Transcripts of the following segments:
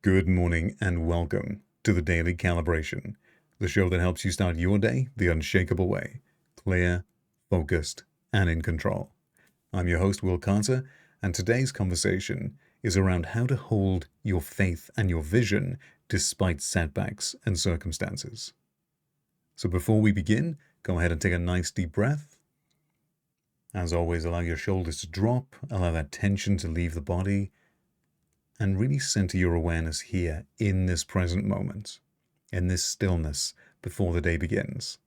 Good morning and welcome to the Daily Calibration, the show that helps you start your day the unshakable way, clear, focused, and in control. I'm your host, Will Carter, and today's conversation is around how to hold your faith and your vision despite setbacks and circumstances. So before we begin, go ahead and take a nice deep breath. As always, allow your shoulders to drop, allow that tension to leave the body, and really center your awareness here in this present moment, in this stillness before the day begins.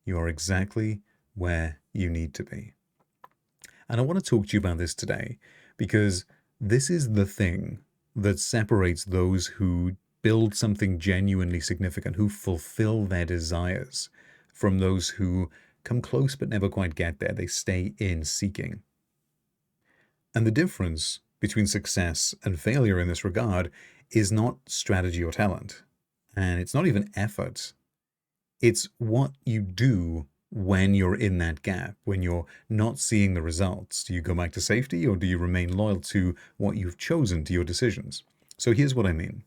You are exactly where you need to be. And I want to talk to you about this today because this is the thing that separates those who build something genuinely significant, who fulfill their desires, from those who come close but never quite get there. They stay in seeking. And the difference between success and failure in this regard is not strategy or talent. And it's not even effort. It's what you do when you're in that gap, when you're not seeing the results. Do you go back to safety or do you remain loyal to what you've chosen, to your decisions? So here's what I mean.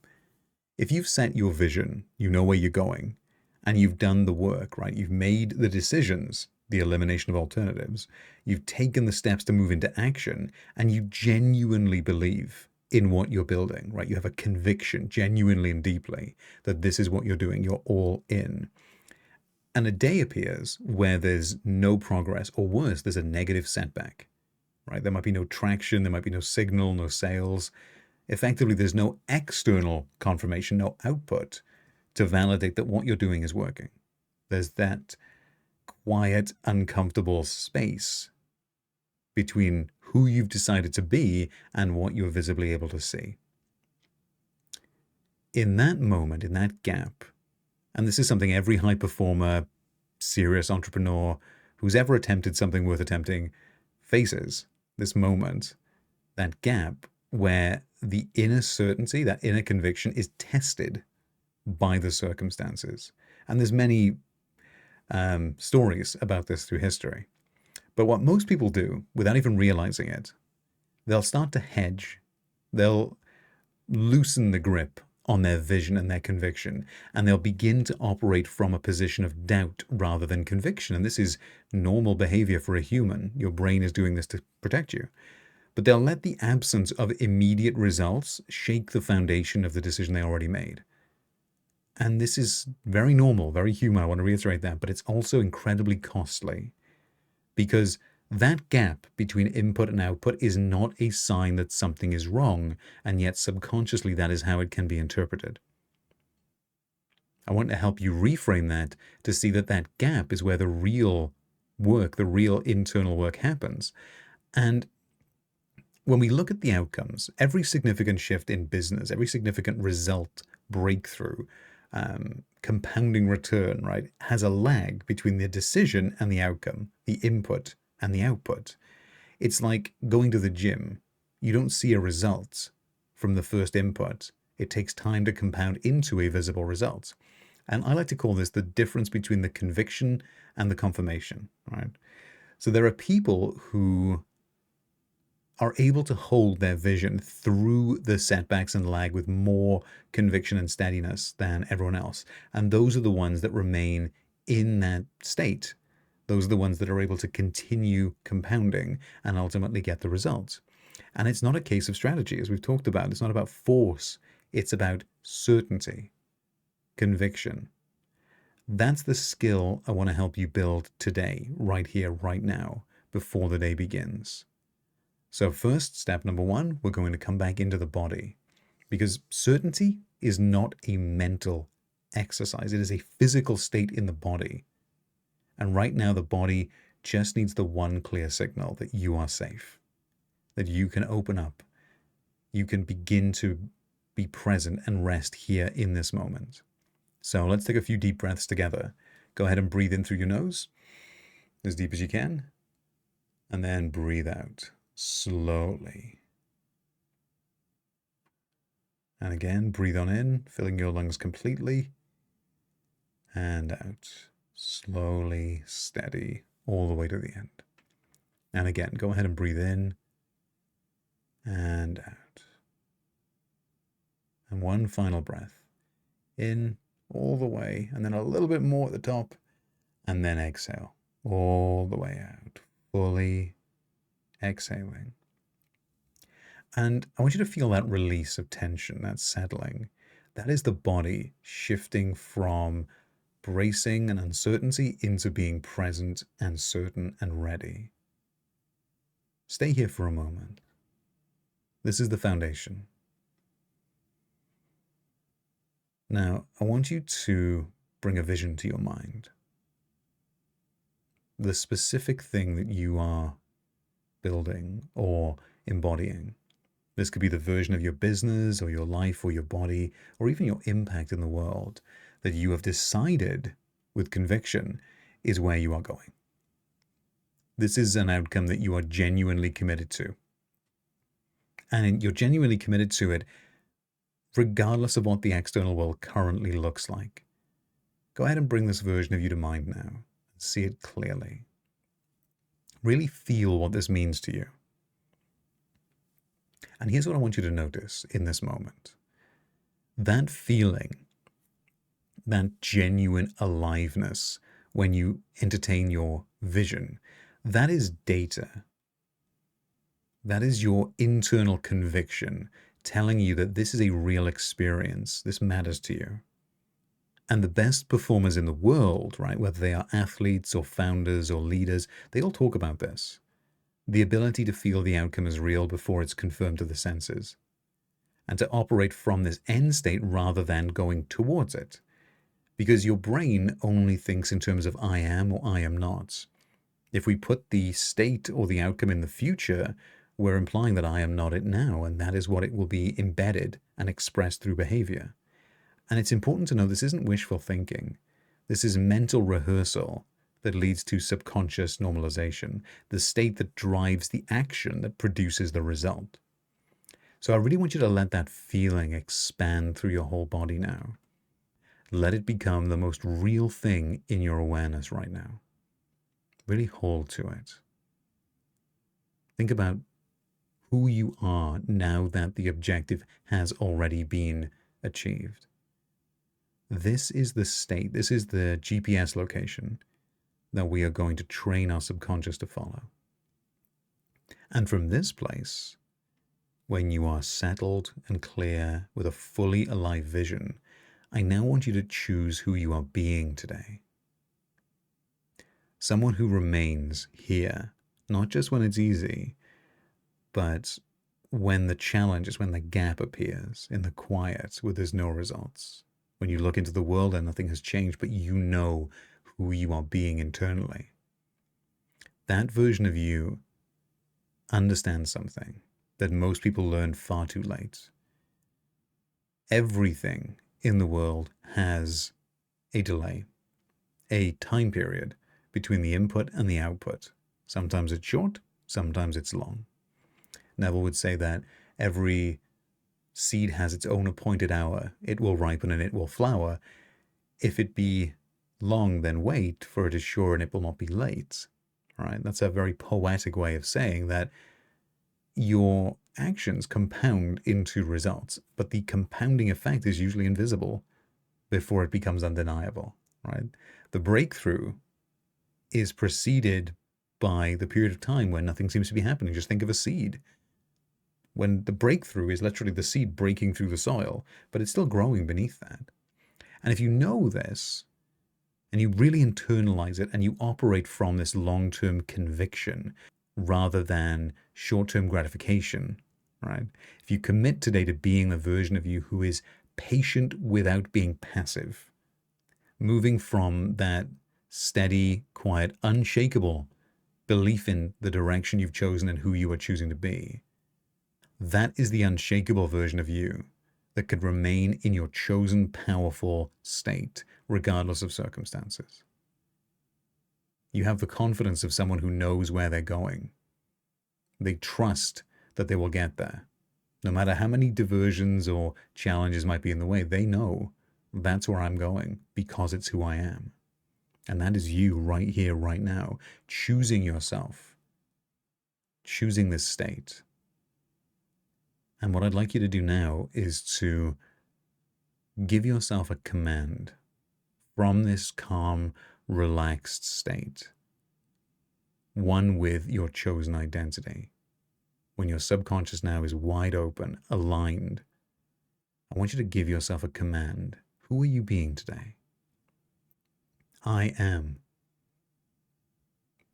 If you've set your vision, you know where you're going, and you've done the work, right? You've made the decisions, the elimination of alternatives. You've taken the steps to move into action, and you genuinely believe in what you're building, right? You have a conviction, genuinely and deeply, that this is what you're doing. You're all in. And a day appears where there's no progress, or worse, there's a negative setback, right? There might be no traction, there might be no signal, no sales. Effectively, there's no external confirmation, no output to validate that what you're doing is working. There's that quiet, uncomfortable space between who you've decided to be and what you're visibly able to see. In that moment, in that gap, and this is something every high performer, serious entrepreneur who's ever attempted something worth attempting faces, this moment, that gap where the inner certainty, that inner conviction is tested by the circumstances. And there's many stories about this through history. But what most people do, without even realizing it, they'll start to hedge. They'll loosen the grip on their vision and their conviction, and they'll begin to operate from a position of doubt rather than conviction. And this is normal behavior for a human. Your brain is doing this to protect you. But they'll let the absence of immediate results shake the foundation of the decision they already made. And this is very normal, very human. I want to reiterate that, but it's also incredibly costly because that gap between input and output is not a sign that something is wrong, and yet subconsciously that is how it can be interpreted. I want to help you reframe that to see that that gap is where the real work, the real internal work happens. And when we look at the outcomes, every significant shift in business, every significant result, breakthrough, compounding return, right, has a lag between the decision and the outcome, the input and the output. It's like going to the gym. You don't see a result from the first input. It takes time to compound into a visible result. And I like to call this the difference between the conviction and the confirmation, right? So there are people who are able to hold their vision through the setbacks and lag with more conviction and steadiness than everyone else. And those are the ones that remain in that state. Those are the ones that are able to continue compounding and ultimately get the results. And it's not a case of strategy, as we've talked about. It's not about force. It's about certainty, conviction. That's the skill I want to help you build today, right here, right now, before the day begins. So first, step number one, we're going to come back into the body because certainty is not a mental exercise. It is a physical state in the body. And right now, the body just needs the one clear signal that you are safe, that you can open up, you can begin to be present and rest here in this moment. So let's take a few deep breaths together. Go ahead and breathe in through your nose as deep as you can, and then breathe out slowly. And again, breathe on in, filling your lungs completely, and out, slowly, steady, all the way to the end. And again, go ahead and breathe in, and out, And one final breath. In all the way, and then a little bit more at the top, and then exhale all the way out, fully exhaling. And I want you to feel that release of tension, that settling. That is the body shifting from bracing and uncertainty into being present and certain and ready. Stay here for a moment. This is the foundation. Now, I want you to bring a vision to your mind. The specific thing that you are building or embodying. This could be the version of your business or your life or your body or even your impact in the world that you have decided with conviction is where you are going. This is an outcome that you are genuinely committed to. And you're genuinely committed to it regardless of what the external world currently looks like. Go ahead and bring this version of you to mind now and see it clearly. Really feel what this means to you. And here's what I want you to notice in this moment. That feeling, that genuine aliveness when you entertain your vision, that is data. That is your internal conviction telling you that this is a real experience. This matters to you. And the best performers in the world, right, whether they are athletes or founders or leaders, they all talk about this. The ability to feel the outcome is real before it's confirmed to the senses. And to operate from this end state rather than going towards it. Because your brain only thinks in terms of I am or I am not. If we put the state or the outcome in the future, we're implying that I am not it now, and that is what it will be embedded and expressed through behavior. And it's important to know this isn't wishful thinking. This is mental rehearsal that leads to subconscious normalization, the state that drives the action that produces the result. So I really want you to let that feeling expand through your whole body now. Let it become the most real thing in your awareness right now. Really hold to it. Think about who you are now that the objective has already been achieved. This is the state, this is the GPS location that we are going to train our subconscious to follow. And from this place, when you are settled and clear with a fully alive vision, I now want you to choose who you are being today. Someone who remains here, not just when it's easy, but when the challenge is when the gap appears in the quiet where there's no results. When you look into the world and nothing has changed, but you know who you are being internally. That version of you understands something that most people learn far too late. Everything in the world has a delay, a time period between the input and the output. Sometimes it's short, sometimes it's long. Neville would say that every seed has its own appointed hour. It will ripen and it will flower. If it be long, then wait, for it is sure and it will not be late. Right? That's a very poetic way of saying that your actions compound into results, but the compounding effect is usually invisible before it becomes undeniable. Right? The breakthrough is preceded by the period of time when nothing seems to be happening. Just think of a seed. When the breakthrough is literally the seed breaking through the soil, but it's still growing beneath that. And if you know this, and you really internalize it, and you operate from this long-term conviction rather than short-term gratification, right? If you commit today to being the version of you who is patient without being passive, moving from that steady, quiet, unshakable belief in the direction you've chosen and who you are choosing to be, that is the unshakable version of you that could remain in your chosen powerful state, regardless of circumstances. You have the confidence of someone who knows where they're going. They trust that they will get there. No matter how many diversions or challenges might be in the way, they know that's where I'm going because it's who I am. And that is you right here, right now, choosing yourself, choosing this state. And what I'd like you to do now is to Give yourself a command from this calm, relaxed state, one with your chosen identity. When your subconscious now is wide open, aligned, I want you to give yourself a command. Who are you being today? I am.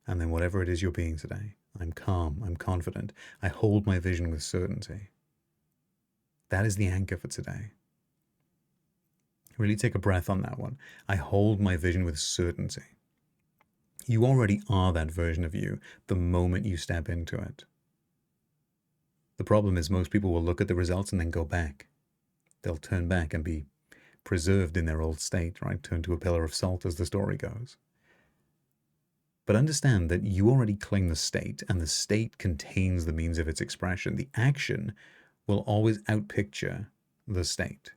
And then whatever it is you're being today, I'm calm, I'm confident, I hold my vision with certainty. That is the anchor for today. Really take a breath on that one. I hold my vision with certainty. You already are that version of you the moment you step into it. The problem is most people will look at the results and then go back. They'll turn back and be preserved in their old state, right? Turn to a pillar of salt, as the story goes. But understand that you already claim the state, and the state contains the means of its expression. The action will always outpicture the state.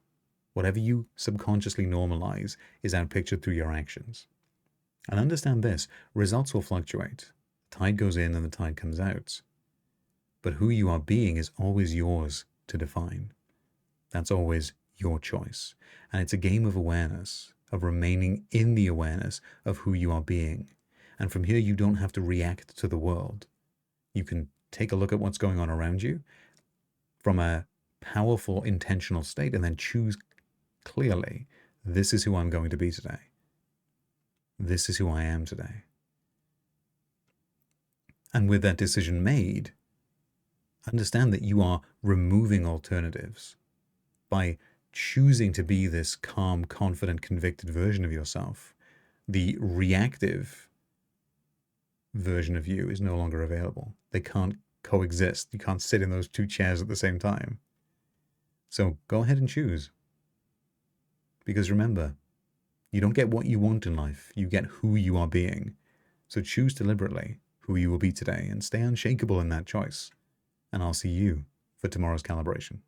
Whatever you subconsciously normalize is outpictured through your actions. And understand this, results will fluctuate. The tide goes in and the tide comes out. But who you are being is always yours to define. That's always your choice. And it's a game of awareness, of remaining in the awareness of who you are being. And from here, you don't have to react to the world. You can take a look at what's going on around you from a powerful, intentional state and then choose clearly, this is who I'm going to be today. This is who I am today. And with that decision made, understand that you are removing alternatives. By choosing to be this calm, confident, convicted version of yourself, the reactive version of you is no longer available. They can't coexist. You can't sit in those two chairs at the same time. So go ahead and choose. Because remember, you don't get what you want in life. You get who you are being. So choose deliberately who you will be today and stay unshakable in that choice. And I'll see you for tomorrow's calibration.